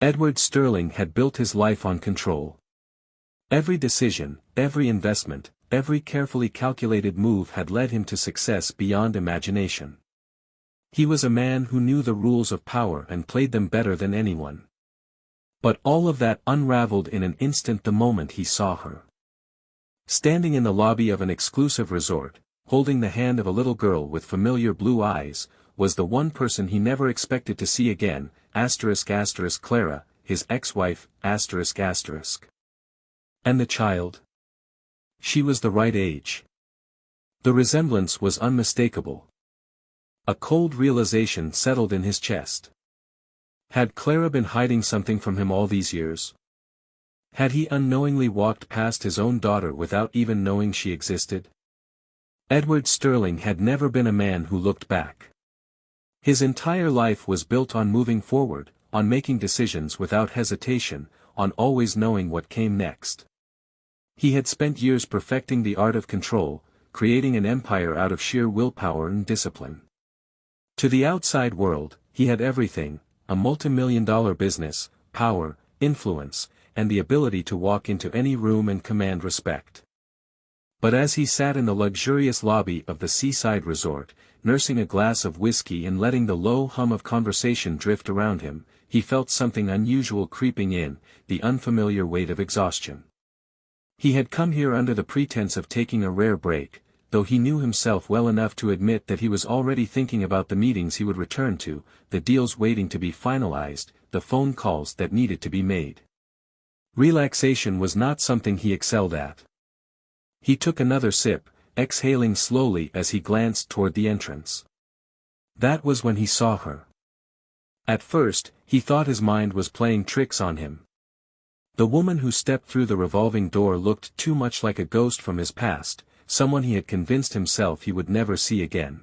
Edward Sterling had built his life on control. Every decision, every investment, every carefully calculated move had led him to success beyond imagination. He was a man who knew the rules of power and played them better than anyone. But all of that unraveled in an instant the moment he saw her. Standing in the lobby of an exclusive resort, holding the hand of a little girl with familiar blue eyes, was the one person he never expected to see again, Clara, his ex-wife, And the child? She was the right age. The resemblance was unmistakable. A cold realization settled in his chest. Had Clara been hiding something from him all these years? Had he unknowingly walked past his own daughter without even knowing she existed? Edward Sterling had never been a man who looked back. His entire life was built on moving forward, on making decisions without hesitation, on always knowing what came next. He had spent years perfecting the art of control, creating an empire out of sheer willpower and discipline. To the outside world, he had everything: a multi-million-dollar business, power, influence, and the ability to walk into any room and command respect. But as he sat in the luxurious lobby of the seaside resort, nursing a glass of whiskey and letting the low hum of conversation drift around him, he felt something unusual creeping in, the unfamiliar weight of exhaustion. He had come here under the pretense of taking a rare break, though he knew himself well enough to admit that he was already thinking about the meetings he would return to, the deals waiting to be finalized, the phone calls that needed to be made. Relaxation was not something he excelled at. He took another sip, exhaling slowly as he glanced toward the entrance. That was when he saw her. At first, he thought his mind was playing tricks on him. The woman who stepped through the revolving door looked too much like a ghost from his past, someone he had convinced himself he would never see again.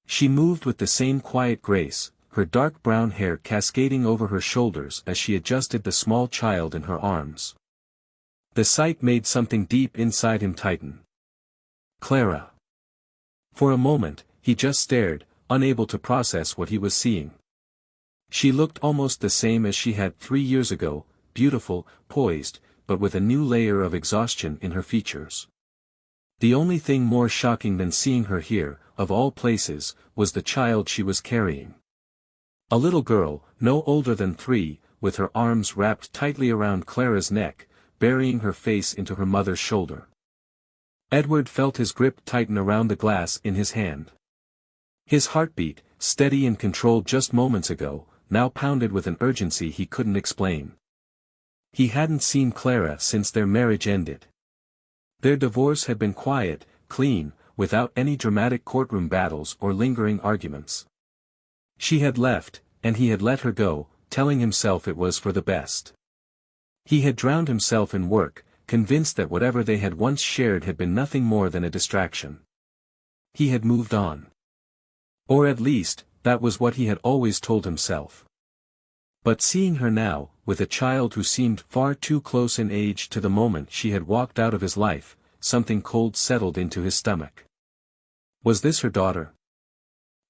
She moved with the same quiet grace, her dark brown hair cascading over her shoulders as she adjusted the small child in her arms. The sight made something deep inside him tighten. Clara. For a moment, he just stared, unable to process what he was seeing. She looked almost the same as she had 3 years ago, beautiful, poised, but with a new layer of exhaustion in her features. The only thing more shocking than seeing her here, of all places, was the child she was carrying. A little girl, no older than 3, with her arms wrapped tightly around Clara's neck, burying her face into her mother's shoulder. Edward felt his grip tighten around the glass in his hand. His heartbeat, steady and controlled just moments ago, now pounded with an urgency he couldn't explain. He hadn't seen Clara since their marriage ended. Their divorce had been quiet, clean, without any dramatic courtroom battles or lingering arguments. She had left, and he had let her go, telling himself it was for the best. He had drowned himself in work, convinced that whatever they had once shared had been nothing more than a distraction. He had moved on. Or at least, that was what he had always told himself. But seeing her now, with a child who seemed far too close in age to the moment she had walked out of his life, something cold settled into his stomach. Was this her daughter?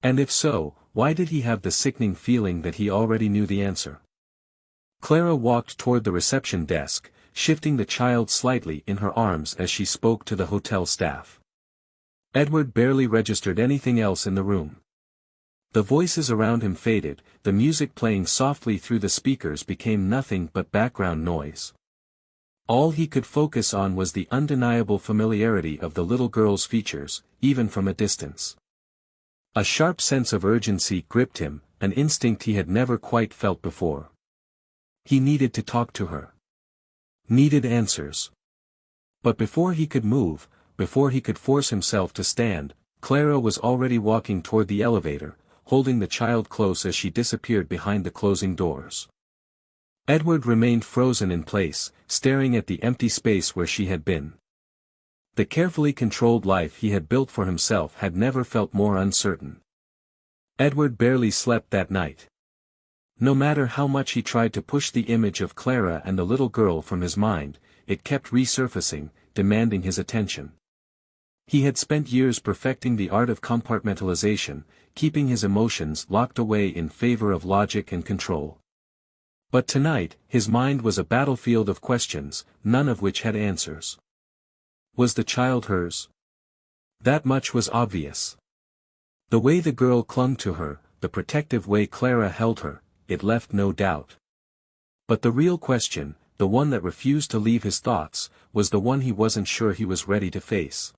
And if so, why did he have the sickening feeling that he already knew the answer? Clara walked toward the reception desk, shifting the child slightly in her arms as she spoke to the hotel staff. Edward barely registered anything else in the room. The voices around him faded, the music playing softly through the speakers became nothing but background noise. All he could focus on was the undeniable familiarity of the little girl's features, even from a distance. A sharp sense of urgency gripped him, an instinct he had never quite felt before. He needed to talk to her. Needed answers. But before he could move, before he could force himself to stand, Clara was already walking toward the elevator, holding the child close as she disappeared behind the closing doors. Edward remained frozen in place, staring at the empty space where she had been. The carefully controlled life he had built for himself had never felt more uncertain. Edward barely slept that night. No matter how much he tried to push the image of Clara and the little girl from his mind, it kept resurfacing, demanding his attention. He had spent years perfecting the art of compartmentalization, keeping his emotions locked away in favor of logic and control. But tonight, his mind was a battlefield of questions, none of which had answers. Was the child hers? That much was obvious. The way the girl clung to her, the protective way Clara held her, it left no doubt. But the real question, the one that refused to leave his thoughts, was the one he wasn't sure he was ready to face.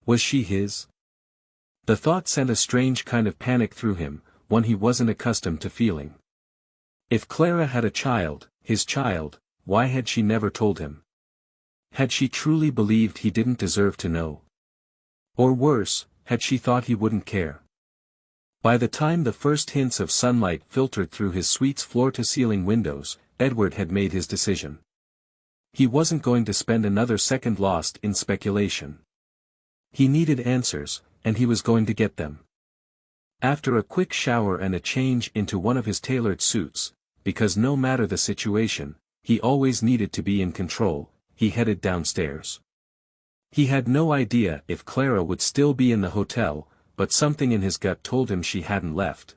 Was she his? The thought sent a strange kind of panic through him, one he wasn't accustomed to feeling. If Clara had a child, his child, why had she never told him? Had she truly believed he didn't deserve to know? Or worse, had she thought he wouldn't care? By the time the first hints of sunlight filtered through his suite's floor-to-ceiling windows, Edward had made his decision. He wasn't going to spend another second lost in speculation. He needed answers, and he was going to get them. After a quick shower and a change into one of his tailored suits, because no matter the situation, he always needed to be in control, he headed downstairs. He had no idea if Clara would still be in the hotel, but something in his gut told him she hadn't left.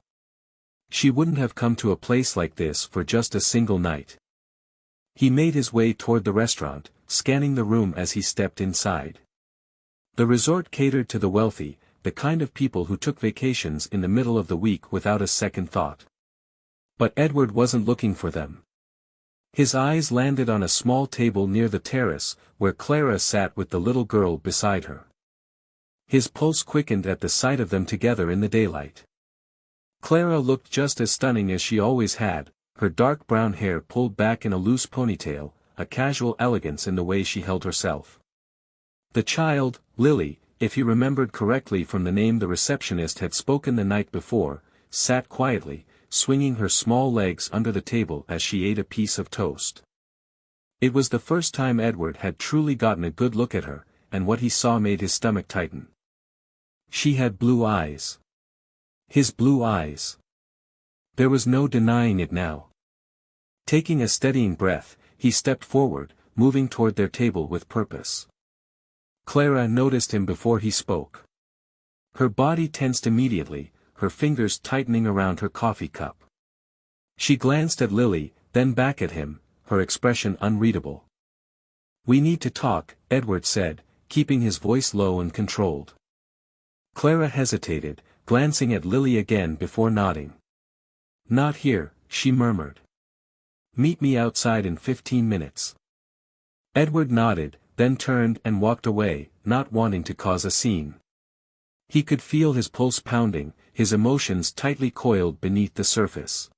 She wouldn't have come to a place like this for just a single night. He made his way toward the restaurant, scanning the room as he stepped inside. The resort catered to the wealthy, the kind of people who took vacations in the middle of the week without a second thought. But Edward wasn't looking for them. His eyes landed on a small table near the terrace, where Clara sat with the little girl beside her. His pulse quickened at the sight of them together in the daylight. Clara looked just as stunning as she always had, her dark brown hair pulled back in a loose ponytail, a casual elegance in the way she held herself. The child, Lily, if he remembered correctly from the name the receptionist had spoken the night before, sat quietly, swinging her small legs under the table as she ate a piece of toast. It was the first time Edward had truly gotten a good look at her, and what he saw made his stomach tighten. She had blue eyes. His blue eyes. There was no denying it now. Taking a steadying breath, he stepped forward, moving toward their table with purpose. Clara noticed him before he spoke. Her body tensed immediately, her fingers tightening around her coffee cup. She glanced at Lily, then back at him, her expression unreadable. "We need to talk," Edward said, keeping his voice low and controlled. Clara hesitated, glancing at Lily again before nodding. "Not here," she murmured. "Meet me outside in 15 minutes. Edward nodded, then turned and walked away, not wanting to cause a scene. He could feel his pulse pounding, his emotions tightly coiled beneath the surface.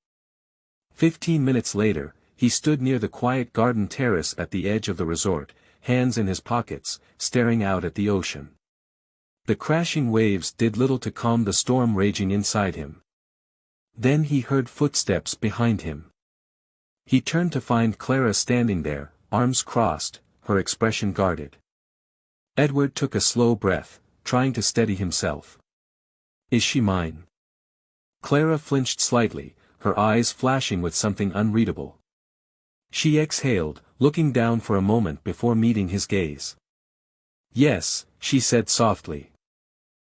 15 minutes later, he stood near the quiet garden terrace at the edge of the resort, hands in his pockets, staring out at the ocean. The crashing waves did little to calm the storm raging inside him. Then he heard footsteps behind him. He turned to find Clara standing there, arms crossed, her expression guarded. Edward took a slow breath, trying to steady himself. "Is she mine?" Clara flinched slightly, her eyes flashing with something unreadable. She exhaled, looking down for a moment before meeting his gaze. "Yes," she said softly.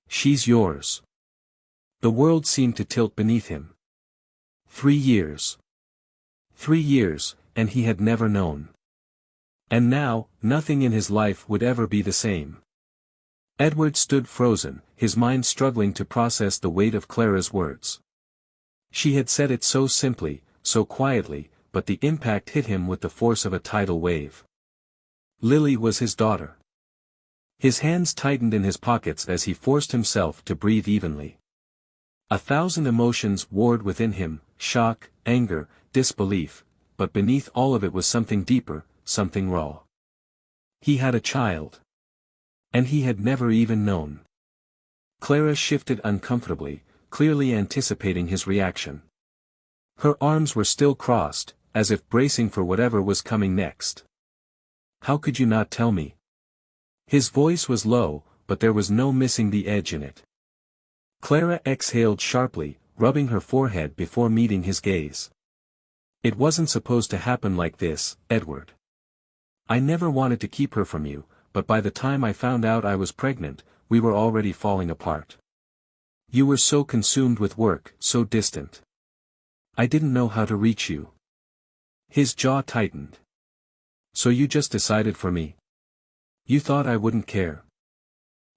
"She's yours." The world seemed to tilt beneath him. 3 years. 3 years, and he had never known. And now, nothing in his life would ever be the same. Edward stood frozen, his mind struggling to process the weight of Clara's words. She had said it so simply, so quietly, but the impact hit him with the force of a tidal wave. Lily was his daughter. His hands tightened in his pockets as he forced himself to breathe evenly. 1,000 emotions warred within him, shock, anger, disbelief, but beneath all of it was something deeper, something raw. He had a child. And he had never even known. Clara shifted uncomfortably, clearly anticipating his reaction. Her arms were still crossed, as if bracing for whatever was coming next. "How could you not tell me?" His voice was low, but there was no missing the edge in it. Clara exhaled sharply, rubbing her forehead before meeting his gaze. "It wasn't supposed to happen like this, Edward. I never wanted to keep her from you, but by the time I found out I was pregnant, we were already falling apart. You were so consumed with work, so distant. I didn't know how to reach you. His jaw tightened. So you just decided for me? You thought I wouldn't care?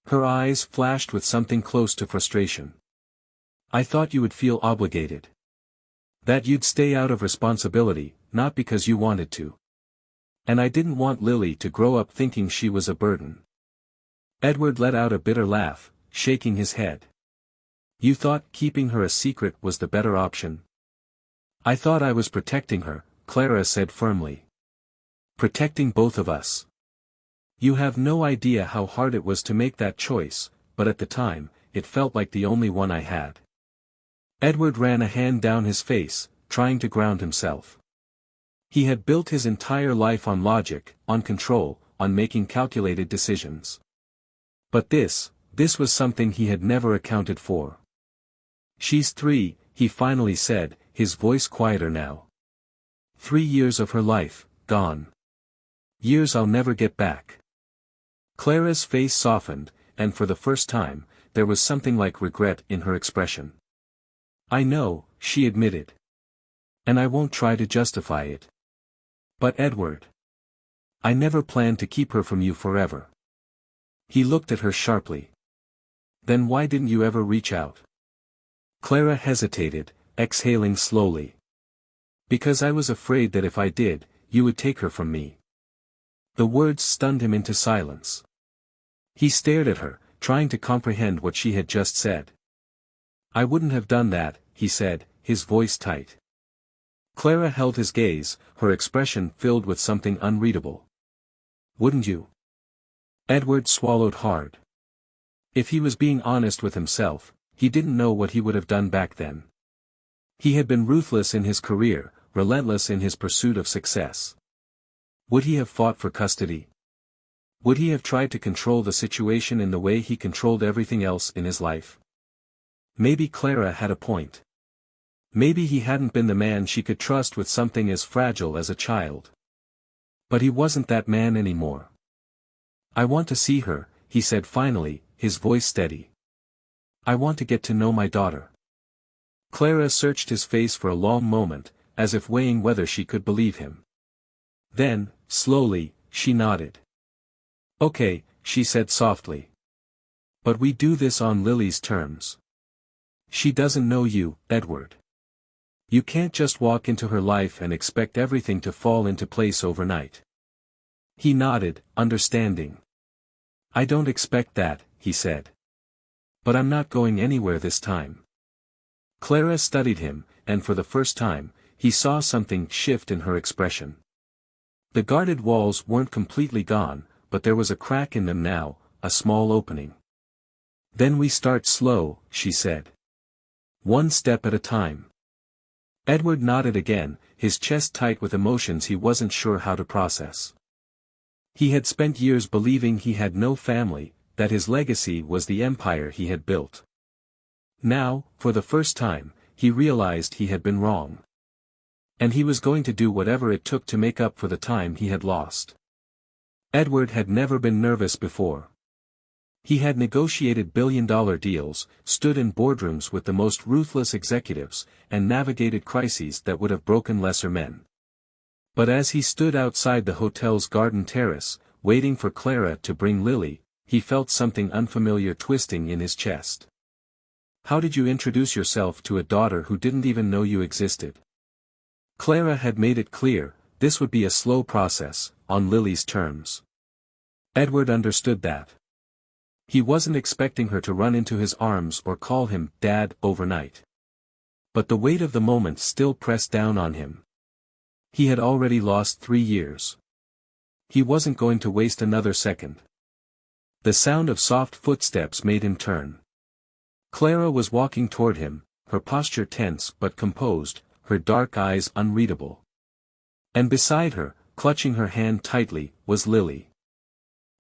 Her eyes flashed with something close to frustration. I thought you would feel obligated. That you'd stay out of responsibility, not because you wanted to. And I didn't want Lily to grow up thinking she was a burden. Edward let out a bitter laugh, shaking his head. You thought keeping her a secret was the better option? I thought I was protecting her, Clara said firmly. Protecting both of us. You have no idea how hard it was to make that choice, but at the time, it felt like the only one I had. Edward ran a hand down his face, trying to ground himself. He had built his entire life on logic, on control, on making calculated decisions. But this was something he had never accounted for. She's 3, he finally said, his voice quieter now. 3 years of her life, gone. Years I'll never get back. Clara's face softened, and for the first time, there was something like regret in her expression. I know, she admitted. And I won't try to justify it. But Edward. I never planned to keep her from you forever. He looked at her sharply. Then why didn't you ever reach out? Clara hesitated, exhaling slowly. Because I was afraid that if I did, you would take her from me. The words stunned him into silence. He stared at her, trying to comprehend what she had just said. I wouldn't have done that, he said, his voice tight. Clara held his gaze, her expression filled with something unreadable. Wouldn't you? Edward swallowed hard. If he was being honest with himself, he didn't know what he would have done back then. He had been ruthless in his career, relentless in his pursuit of success. Would he have fought for custody? Would he have tried to control the situation in the way he controlled everything else in his life? Maybe Clara had a point. Maybe he hadn't been the man she could trust with something as fragile as a child. But he wasn't that man anymore. I want to see her, he said finally, his voice steady. I want to get to know my daughter. Clara searched his face for a long moment, as if weighing whether she could believe him. Then, slowly, she nodded. Okay, she said softly. But we do this on Lily's terms. She doesn't know you, Edward. You can't just walk into her life and expect everything to fall into place overnight. He nodded, understanding. I don't expect that, he said. But I'm not going anywhere this time. Clara studied him, and for the first time, he saw something shift in her expression. The guarded walls weren't completely gone, but there was a crack in them now, a small opening. Then we start slow, she said. One step at a time. Edward nodded again, his chest tight with emotions he wasn't sure how to process. He had spent years believing he had no family, that his legacy was the empire he had built. Now, for the first time, he realized he had been wrong. And he was going to do whatever it took to make up for the time he had lost. Edward had never been nervous before. He had negotiated billion-dollar deals, stood in boardrooms with the most ruthless executives, and navigated crises that would have broken lesser men. But as he stood outside the hotel's garden terrace, waiting for Clara to bring Lily, he felt something unfamiliar twisting in his chest. How did you introduce yourself to a daughter who didn't even know you existed? Clara had made it clear, this would be a slow process, on Lily's terms. Edward understood that. He wasn't expecting her to run into his arms or call him Dad overnight. But the weight of the moment still pressed down on him. He had already lost 3 years. He wasn't going to waste another second. The sound of soft footsteps made him turn. Clara was walking toward him, her posture tense but composed, her dark eyes unreadable. And beside her, clutching her hand tightly, was Lily.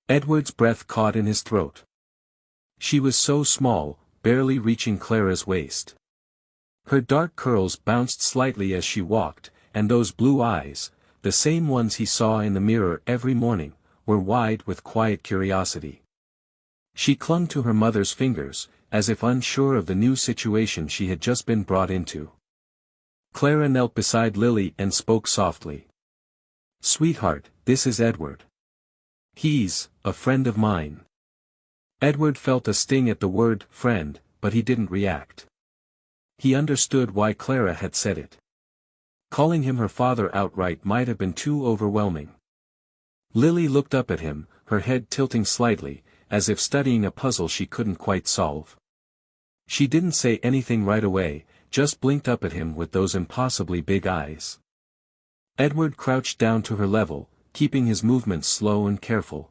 Edward's breath caught in his throat. She was so small, barely reaching Clara's waist. Her dark curls bounced slightly as she walked, and those blue eyes, the same ones he saw in the mirror every morning, were wide with quiet curiosity. She clung to her mother's fingers, as if unsure of the new situation she had just been brought into. Clara knelt beside Lily and spoke softly. "Sweetheart, this is Edward. He's a friend of mine." Edward felt a sting at the word friend, but he didn't react. He understood why Clara had said it. Calling him her father outright might have been too overwhelming. Lily looked up at him, her head tilting slightly, as if studying a puzzle she couldn't quite solve. She didn't say anything right away, just blinked up at him with those impossibly big eyes. Edward crouched down to her level, keeping his movements slow and careful.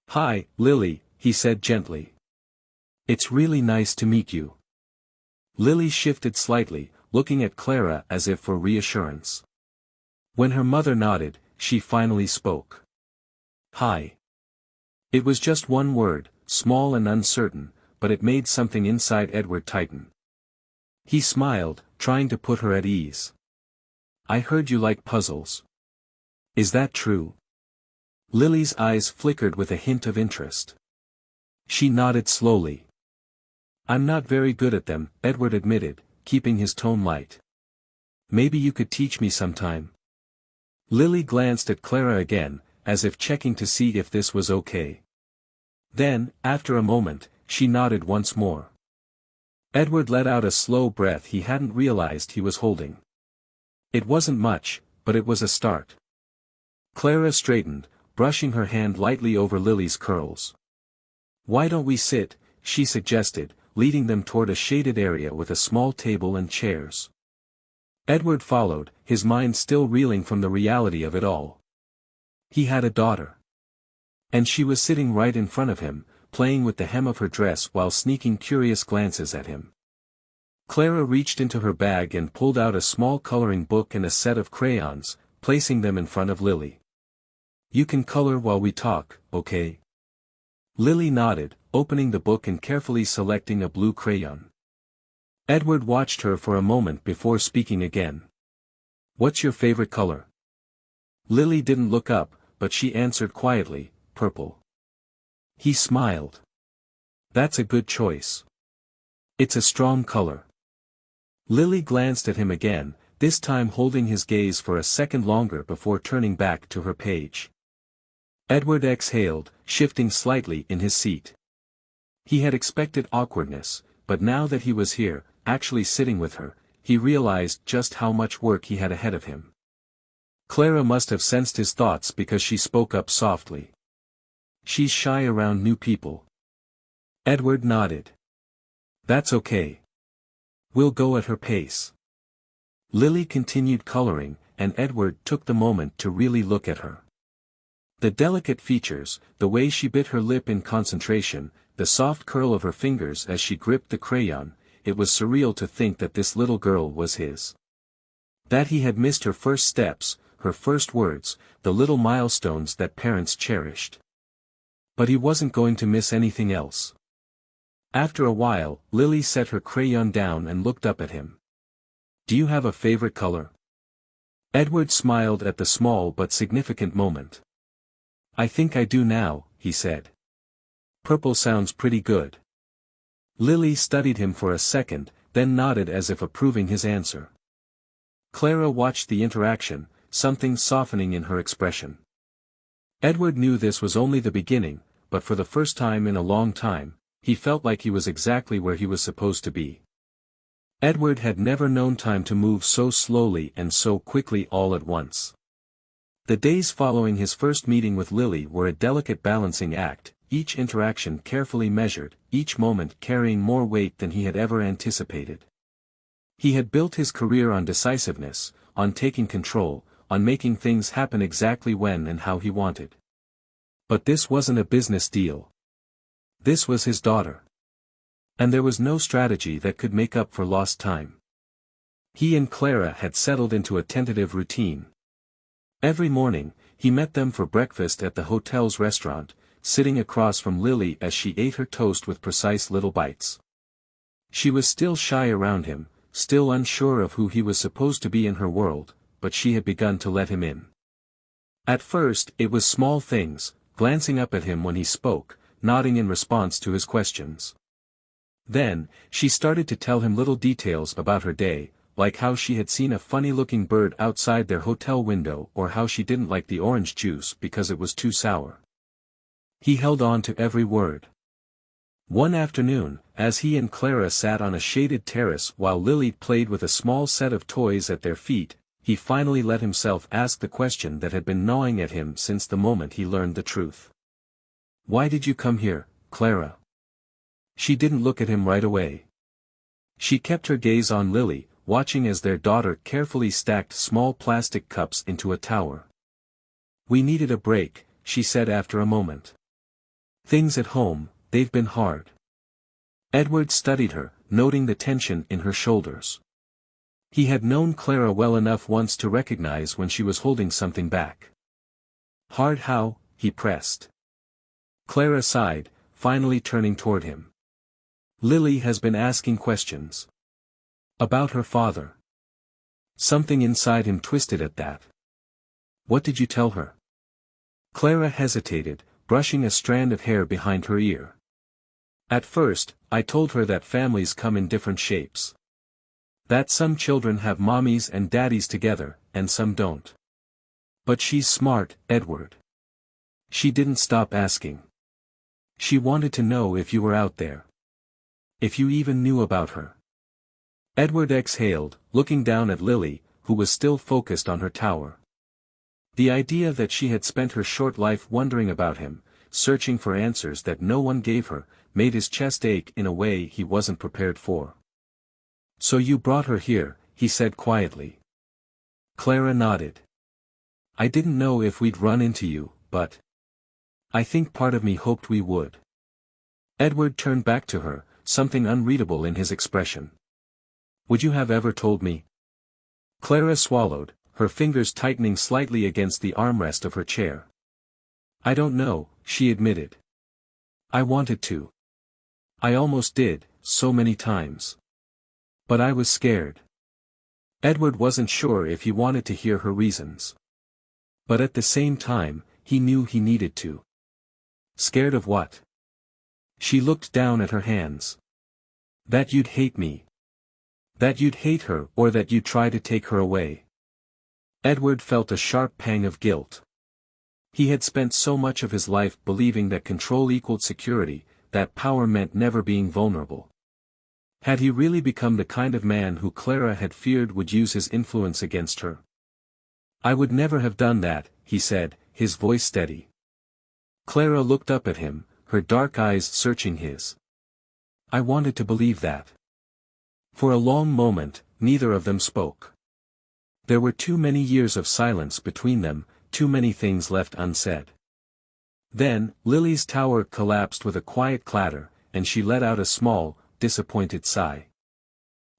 "Hi, Lily," he said gently. "It's really nice to meet you." Lily shifted slightly, looking at Clara as if for reassurance. When her mother nodded, she finally spoke. "Hi." It was just one word, small and uncertain, but it made something inside Edward tighten. He smiled, trying to put her at ease. "I heard you like puzzles. Is that true?" Lily's eyes flickered with a hint of interest. She nodded slowly. "I'm not very good at them," Edward admitted, keeping his tone light. "Maybe you could teach me sometime." Lily glanced at Clara again, as if checking to see if this was okay. Then, after a moment, she nodded once more. Edward let out a slow breath he hadn't realized he was holding. It wasn't much, but it was a start. Clara straightened, brushing her hand lightly over Lily's curls. "Why don't we sit?" she suggested, leading them toward a shaded area with a small table and chairs. Edward followed, his mind still reeling from the reality of it all. He had a daughter. And she was sitting right in front of him, playing with the hem of her dress while sneaking curious glances at him. Clara reached into her bag and pulled out a small coloring book and a set of crayons, placing them in front of Lily. "You can color while we talk, okay?" Lily nodded, opening the book and carefully selecting a blue crayon. Edward watched her for a moment before speaking again. "What's your favorite color?" Lily didn't look up, but she answered quietly, "Purple." He smiled. "That's a good choice. It's a strong color." Lily glanced at him again, this time holding his gaze for a second longer before turning back to her page. Edward exhaled, shifting slightly in his seat. He had expected awkwardness, but now that he was here, actually sitting with her, he realized just how much work he had ahead of him. Clara must have sensed his thoughts because she spoke up softly. "She's shy around new people." Edward nodded. "That's okay. We'll go at her pace." Lily continued coloring, and Edward took the moment to really look at her. The delicate features, the way she bit her lip in concentration, the soft curl of her fingers as she gripped the crayon, it was surreal to think that this little girl was his. That he had missed her first steps, her first words, the little milestones that parents cherished. But he wasn't going to miss anything else. After a while, Lily set her crayon down and looked up at him. "Do you have a favorite color?" Edward smiled at the small but significant moment. "I think I do now," he said. "Purple sounds pretty good." Lily studied him for a second, then nodded as if approving his answer. Clara watched the interaction, something softening in her expression. Edward knew this was only the beginning, but for the first time in a long time, he felt like he was exactly where he was supposed to be. Edward had never known time to move so slowly and so quickly all at once. The days following his first meeting with Lily were a delicate balancing act, each interaction carefully measured, each moment carrying more weight than he had ever anticipated. He had built his career on decisiveness, on taking control, on making things happen exactly when and how he wanted. But this wasn't a business deal. This was his daughter. And there was no strategy that could make up for lost time. He and Clara had settled into a tentative routine. Every morning, he met them for breakfast at the hotel's restaurant, sitting across from Lily as she ate her toast with precise little bites. She was still shy around him, still unsure of who he was supposed to be in her world, but she had begun to let him in. At first, it was small things, glancing up at him when he spoke, nodding in response to his questions. Then, she started to tell him little details about her day, like how she had seen a funny-looking bird outside their hotel window or how she didn't like the orange juice because it was too sour. He held on to every word. One afternoon, as he and Clara sat on a shaded terrace while Lily played with a small set of toys at their feet, he finally let himself ask the question that had been gnawing at him since the moment he learned the truth. "Why did you come here, Clara?" She didn't look at him right away. She kept her gaze on Lily, watching as their daughter carefully stacked small plastic cups into a tower. "We needed a break," she said after a moment. "Things at home, they've been hard." Edward studied her, noting the tension in her shoulders. He had known Clara well enough once to recognize when she was holding something back. "Hard how?" he pressed. Clara sighed, finally turning toward him. "Lily has been asking questions. About her father." Something inside him twisted at that. "What did you tell her?" Clara hesitated, brushing a strand of hair behind her ear. "At first, I told her that families come in different shapes. That some children have mommies and daddies together, and some don't. But she's smart, Edward." She didn't stop asking. She wanted to know if you were out there. If you even knew about her. Edward exhaled, looking down at Lily, who was still focused on her tower. The idea that she had spent her short life wondering about him, searching for answers that no one gave her, made his chest ache in a way he wasn't prepared for. "So you brought her here," he said quietly. Clara nodded. "I didn't know if we'd run into you, but I think part of me hoped we would." Edward turned back to her, something unreadable in his expression. "Would you have ever told me?" Clara swallowed, her fingers tightening slightly against the armrest of her chair. "I don't know," she admitted. "I wanted to. I almost did, so many times. But I was scared." Edward wasn't sure if he wanted to hear her reasons. But at the same time, he knew he needed to. "Scared of what?" She looked down at her hands. "That you'd hate me. That you'd hate her or that you'd try to take her away." Edward felt a sharp pang of guilt. He had spent so much of his life believing that control equaled security, that power meant never being vulnerable. Had he really become the kind of man who Clara had feared would use his influence against her? "I would never have done that," he said, his voice steady. Clara looked up at him, her dark eyes searching his. "I wanted to believe that." For a long moment, neither of them spoke. There were too many years of silence between them, too many things left unsaid. Then, Lily's tower collapsed with a quiet clatter, and she let out a small, disappointed sigh.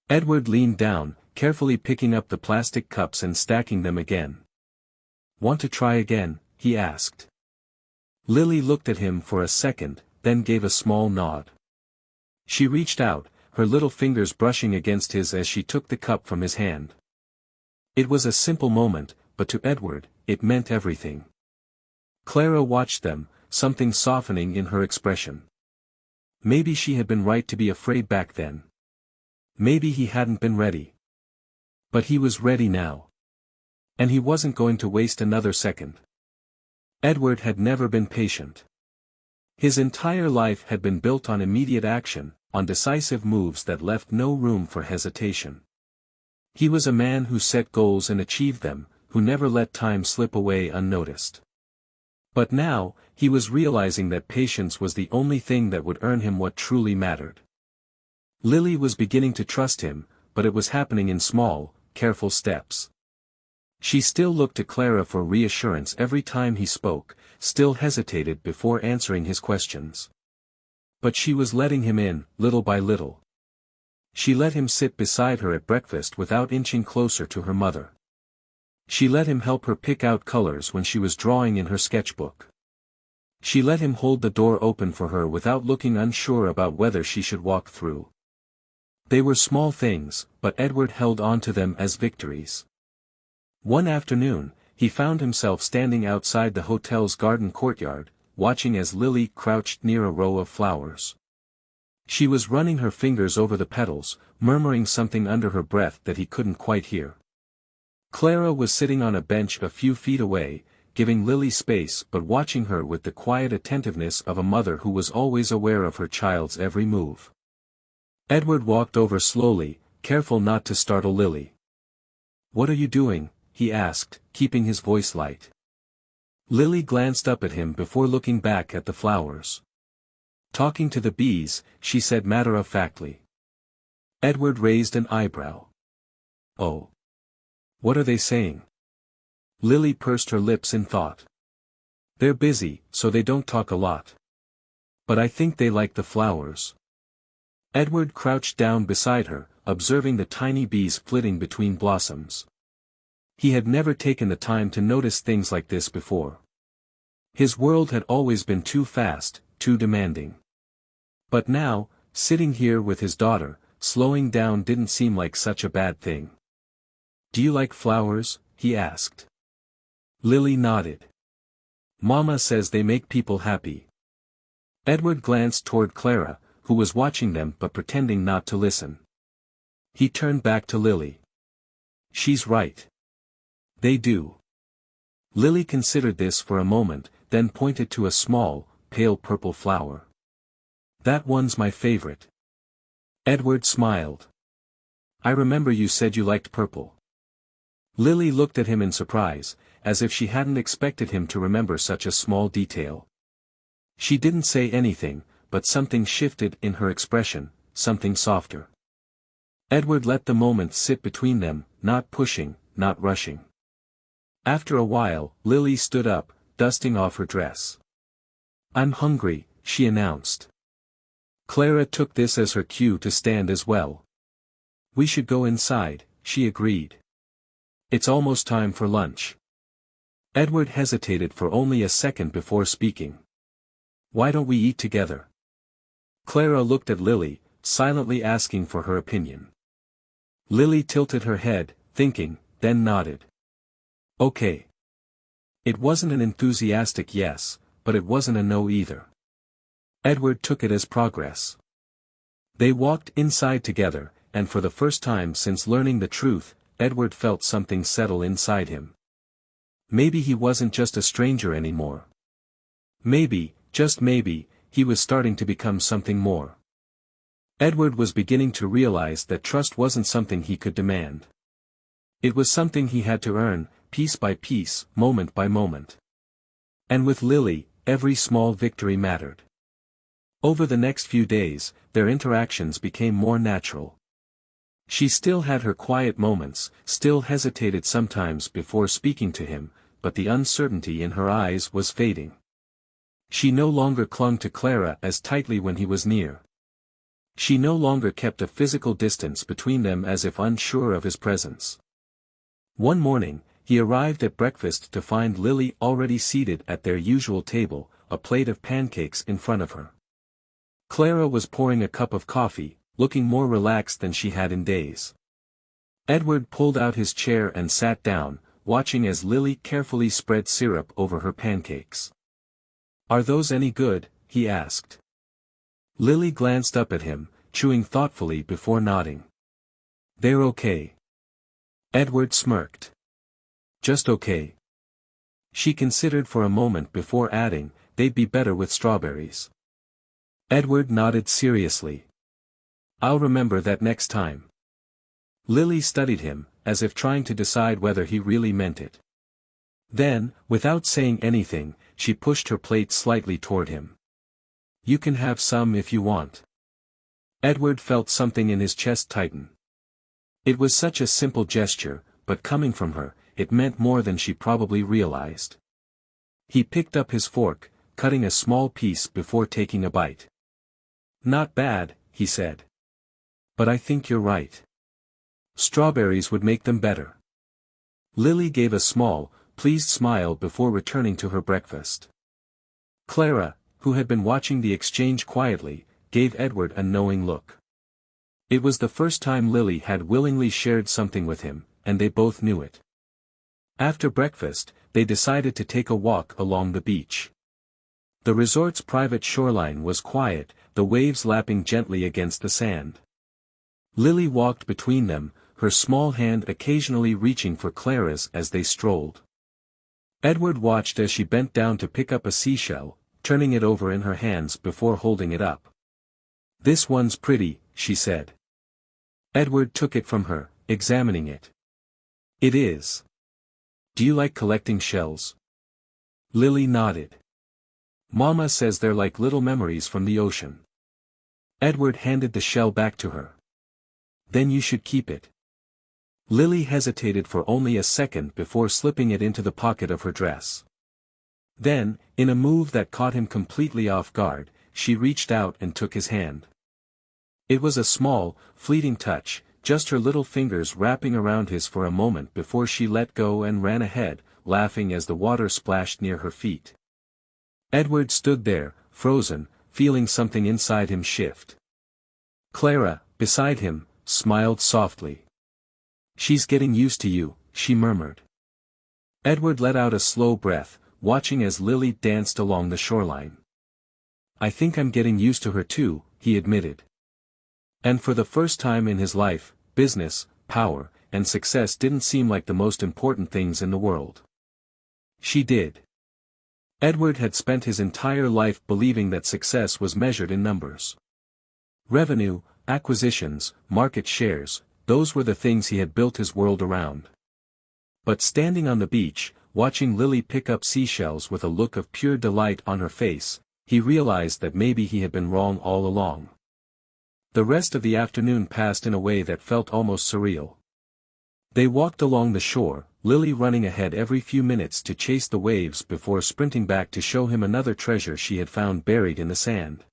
Edward leaned down, carefully picking up the plastic cups and stacking them again. "Want to try again?" he asked. Lily looked at him for a second, then gave a small nod. She reached out, her little fingers brushing against his as she took the cup from his hand. It was a simple moment, but to Edward, it meant everything. Clara watched them, something softening in her expression. Maybe she had been right to be afraid back then. Maybe he hadn't been ready. But he was ready now. And he wasn't going to waste another second. Edward had never been patient. His entire life had been built on immediate action, on decisive moves that left no room for hesitation. He was a man who set goals and achieved them, who never let time slip away unnoticed. But now, he was realizing that patience was the only thing that would earn him what truly mattered. Lily was beginning to trust him, but it was happening in small, careful steps. She still looked to Clara for reassurance every time he spoke, still hesitated before answering his questions. But she was letting him in, little by little. She let him sit beside her at breakfast without inching closer to her mother. She let him help her pick out colors when she was drawing in her sketchbook. She let him hold the door open for her without looking unsure about whether she should walk through. They were small things, but Edward held on to them as victories. One afternoon, he found himself standing outside the hotel's garden courtyard, watching as Lily crouched near a row of flowers. She was running her fingers over the petals, murmuring something under her breath that he couldn't quite hear. Clara was sitting on a bench a few feet away, giving Lily space but watching her with the quiet attentiveness of a mother who was always aware of her child's every move. Edward walked over slowly, careful not to startle Lily. "What are you doing?" he asked, keeping his voice light. Lily glanced up at him before looking back at the flowers. "Talking to the bees," she said matter-of-factly. Edward raised an eyebrow. "Oh. What are they saying?" Lily pursed her lips in thought. "They're busy, so they don't talk a lot. But I think they like the flowers." Edward crouched down beside her, observing the tiny bees flitting between blossoms. He had never taken the time to notice things like this before. His world had always been too fast, too demanding. But now, sitting here with his daughter, slowing down didn't seem like such a bad thing. "Do you like flowers?" he asked. Lily nodded. "Mama says they make people happy." Edward glanced toward Clara, who was watching them but pretending not to listen. He turned back to Lily. "She's right. They do." Lily considered this for a moment, then pointed to a small, pale purple flower. "That one's my favorite." Edward smiled. "I remember you said you liked purple." Lily looked at him in surprise, as if she hadn't expected him to remember such a small detail. She didn't say anything, but something shifted in her expression, something softer. Edward let the moment sit between them, not pushing, not rushing. After a while, Lily stood up, dusting off her dress. "I'm hungry," she announced. Clara took this as her cue to stand as well. "We should go inside," she agreed. "It's almost time for lunch." Edward hesitated for only a second before speaking. "Why don't we eat together?" Clara looked at Lily, silently asking for her opinion. Lily tilted her head, thinking, then nodded. "Okay." It wasn't an enthusiastic yes, but it wasn't a no either. Edward took it as progress. They walked inside together, and for the first time since learning the truth, Edward felt something settle inside him. Maybe he wasn't just a stranger anymore. Maybe, just maybe, he was starting to become something more. Edward was beginning to realize that trust wasn't something he could demand. It was something he had to earn, piece by piece, moment by moment. And with Lily, every small victory mattered. Over the next few days, their interactions became more natural. She still had her quiet moments, still hesitated sometimes before speaking to him, but the uncertainty in her eyes was fading. She no longer clung to Clara as tightly when he was near. She no longer kept a physical distance between them as if unsure of his presence. One morning, he arrived at breakfast to find Lily already seated at their usual table, a plate of pancakes in front of her. Clara was pouring a cup of coffee, looking more relaxed than she had in days. Edward pulled out his chair and sat down, watching as Lily carefully spread syrup over her pancakes. "Are those any good?" he asked. Lily glanced up at him, chewing thoughtfully before nodding. "They're okay." Edward smirked. "Just okay." She considered for a moment before adding, "They'd be better with strawberries." Edward nodded seriously. "I'll remember that next time." Lily studied him, as if trying to decide whether he really meant it. Then, without saying anything, she pushed her plate slightly toward him. "You can have some if you want." Edward felt something in his chest tighten. It was such a simple gesture, but coming from her, it meant more than she probably realized. He picked up his fork, cutting a small piece before taking a bite. "Not bad," he said. "But I think you're right. Strawberries would make them better." Lily gave a small, pleased smile before returning to her breakfast. Clara, who had been watching the exchange quietly, gave Edward a knowing look. It was the first time Lily had willingly shared something with him, and they both knew it. After breakfast, they decided to take a walk along the beach. The resort's private shoreline was quiet, the waves lapping gently against the sand. Lily walked between them, her small hand occasionally reaching for Clara's as they strolled. Edward watched as she bent down to pick up a seashell, turning it over in her hands before holding it up. "This one's pretty," she said. Edward took it from her, examining it. "It is. Do you like collecting shells?" Lily nodded. "Mama says they're like little memories from the ocean." Edward handed the shell back to her. "Then you should keep it." Lily hesitated for only a second before slipping it into the pocket of her dress. Then, in a move that caught him completely off guard, she reached out and took his hand. It was a small, fleeting touch, just her little fingers wrapping around his for a moment before she let go and ran ahead, laughing as the water splashed near her feet. Edward stood there, frozen, feeling something inside him shift. Clara, beside him, smiled softly. "She's getting used to you," she murmured. Edward let out a slow breath, watching as Lily danced along the shoreline. "I think I'm getting used to her too," he admitted. And for the first time in his life, business, power, and success didn't seem like the most important things in the world. She did. Edward had spent his entire life believing that success was measured in numbers. Revenue, acquisitions, market shares, those were the things he had built his world around. But standing on the beach, watching Lily pick up seashells with a look of pure delight on her face, he realized that maybe he had been wrong all along. The rest of the afternoon passed in a way that felt almost surreal. They walked along the shore, Lily running ahead every few minutes to chase the waves before sprinting back to show him another treasure she had found buried in the sand.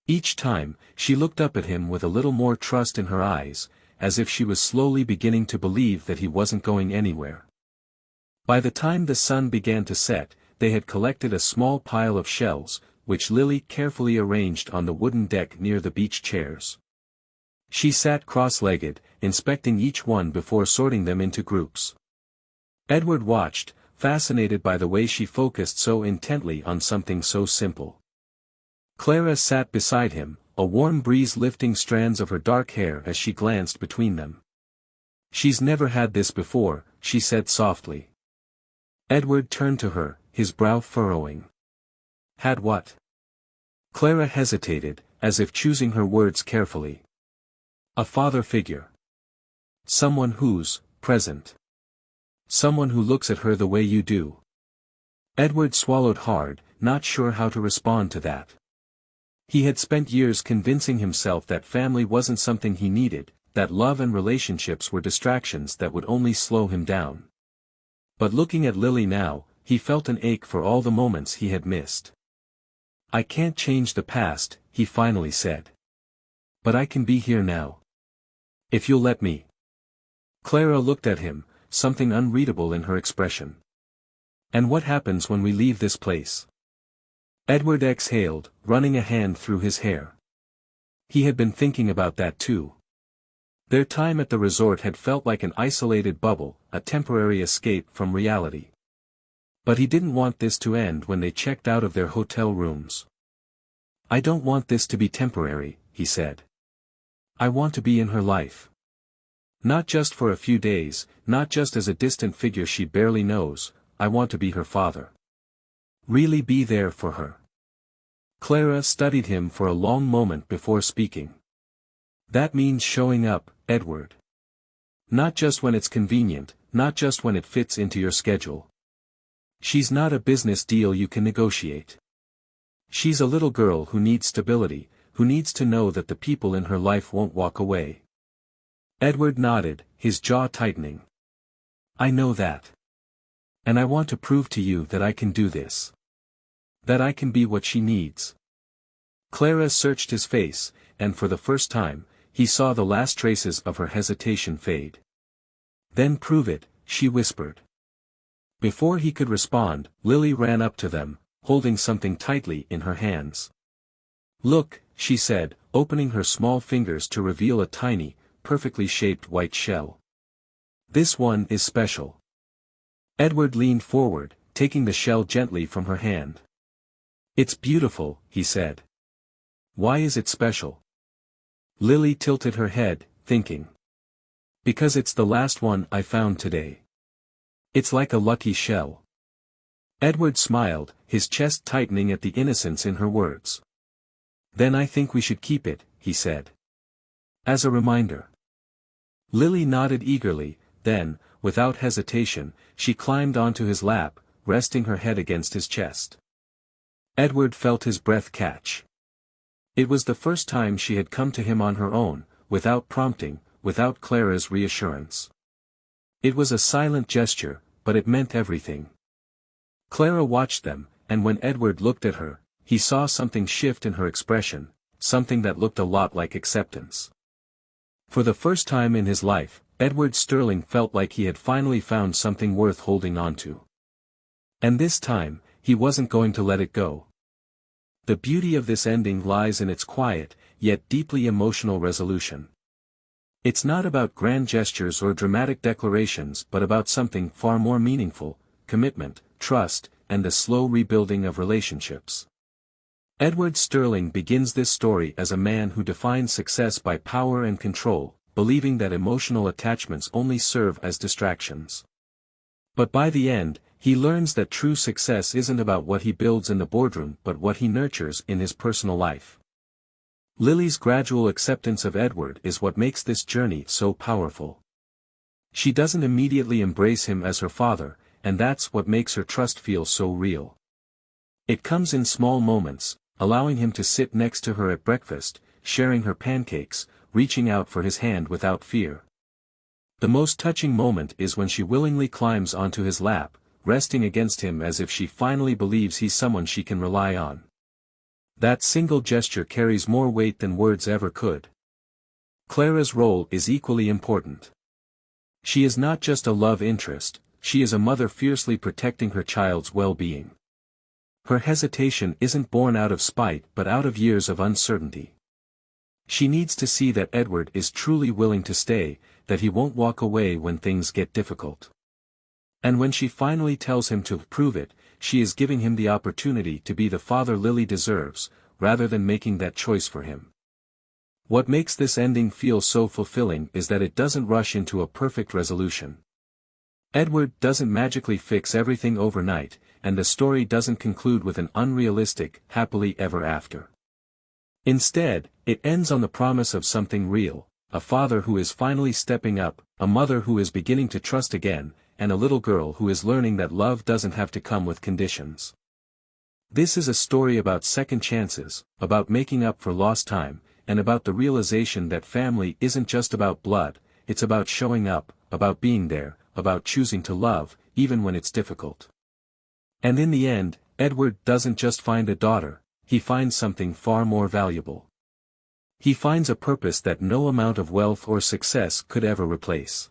Each time, she looked up at him with a little more trust in her eyes, as if she was slowly beginning to believe that he wasn't going anywhere. By the time the sun began to set, they had collected a small pile of shells, which Lily carefully arranged on the wooden deck near the beach chairs. She sat cross-legged, inspecting each one before sorting them into groups. Edward watched, fascinated by the way she focused so intently on something so simple. Clara sat beside him, a warm breeze lifting strands of her dark hair as she glanced between them. "She's never had this before," she said softly. Edward turned to her, his brow furrowing. "Had what?" Clara hesitated, as if choosing her words carefully. "A father figure. Someone who's present. Someone who looks at her the way you do." Edward swallowed hard, not sure how to respond to that. He had spent years convincing himself that family wasn't something he needed, that love and relationships were distractions that would only slow him down. But looking at Lily now, he felt an ache for all the moments he had missed. "I can't change the past," he finally said. "But I can be here now. If you'll let me." Clara looked at him, something unreadable in her expression. "And what happens when we leave this place?" Edward exhaled, running a hand through his hair. He had been thinking about that too. Their time at the resort had felt like an isolated bubble, a temporary escape from reality. But he didn't want this to end when they checked out of their hotel rooms. "I don't want this to be temporary," he said. "I want to be in her life. Not just for a few days, not just as a distant figure she barely knows, I want to be her father. Really be there for her." Clara studied him for a long moment before speaking. "That means showing up, Edward. Not just when it's convenient, not just when it fits into your schedule. She's not a business deal you can negotiate. She's a little girl who needs stability, who needs to know that the people in her life won't walk away." Edward nodded, his jaw tightening. "I know that. And I want to prove to you that I can do this. That I can be what she needs." Clara searched his face, and for the first time, he saw the last traces of her hesitation fade. "Then prove it," she whispered. Before he could respond, Lily ran up to them, holding something tightly in her hands. "Look," she said, opening her small fingers to reveal a tiny, perfectly shaped white shell. "This one is special." Edward leaned forward, taking the shell gently from her hand. It's beautiful, he said. Why is it special? Lily tilted her head, thinking. Because it's the last one I found today. It's like a lucky shell. Edward smiled, his chest tightening at the innocence in her words. Then I think we should keep it, he said. As a reminder. Lily nodded eagerly, then, without hesitation, she climbed onto his lap, resting her head against his chest. Edward felt his breath catch. It was the first time she had come to him on her own, without prompting, without Clara's reassurance. It was a silent gesture, but it meant everything. Clara watched them, and when Edward looked at her, he saw something shift in her expression, something that looked a lot like acceptance. For the first time in his life, Edward Sterling felt like he had finally found something worth holding on to. And this time, he wasn't going to let it go. The beauty of this ending lies in its quiet, yet deeply emotional resolution. It's not about grand gestures or dramatic declarations but about something far more meaningful: commitment, trust, and the slow rebuilding of relationships. Edward Sterling begins this story as a man who defines success by power and control, believing that emotional attachments only serve as distractions. But by the end, he learns that true success isn't about what he builds in the boardroom but what he nurtures in his personal life. Lily's gradual acceptance of Edward is what makes this journey so powerful. She doesn't immediately embrace him as her father, and that's what makes her trust feel so real. It comes in small moments, allowing him to sit next to her at breakfast, sharing her pancakes, reaching out for his hand without fear. The most touching moment is when she willingly climbs onto his lap, resting against him as if she finally believes he's someone she can rely on. That single gesture carries more weight than words ever could. Clara's role is equally important. She is not just a love interest, she is a mother fiercely protecting her child's well-being. Her hesitation isn't born out of spite but out of years of uncertainty. She needs to see that Edward is truly willing to stay, that he won't walk away when things get difficult. And when she finally tells him to prove it, she is giving him the opportunity to be the father Lily deserves, rather than making that choice for him. What makes this ending feel so fulfilling is that it doesn't rush into a perfect resolution. Edward doesn't magically fix everything overnight, and the story doesn't conclude with an unrealistic, happily ever after. Instead, it ends on the promise of something real: a father who is finally stepping up, a mother who is beginning to trust again, and a little girl who is learning that love doesn't have to come with conditions. This is a story about second chances, about making up for lost time, and about the realization that family isn't just about blood, it's about showing up, about being there, about choosing to love, even when it's difficult. And in the end, Edward doesn't just find a daughter, he finds something far more valuable. He finds a purpose that no amount of wealth or success could ever replace.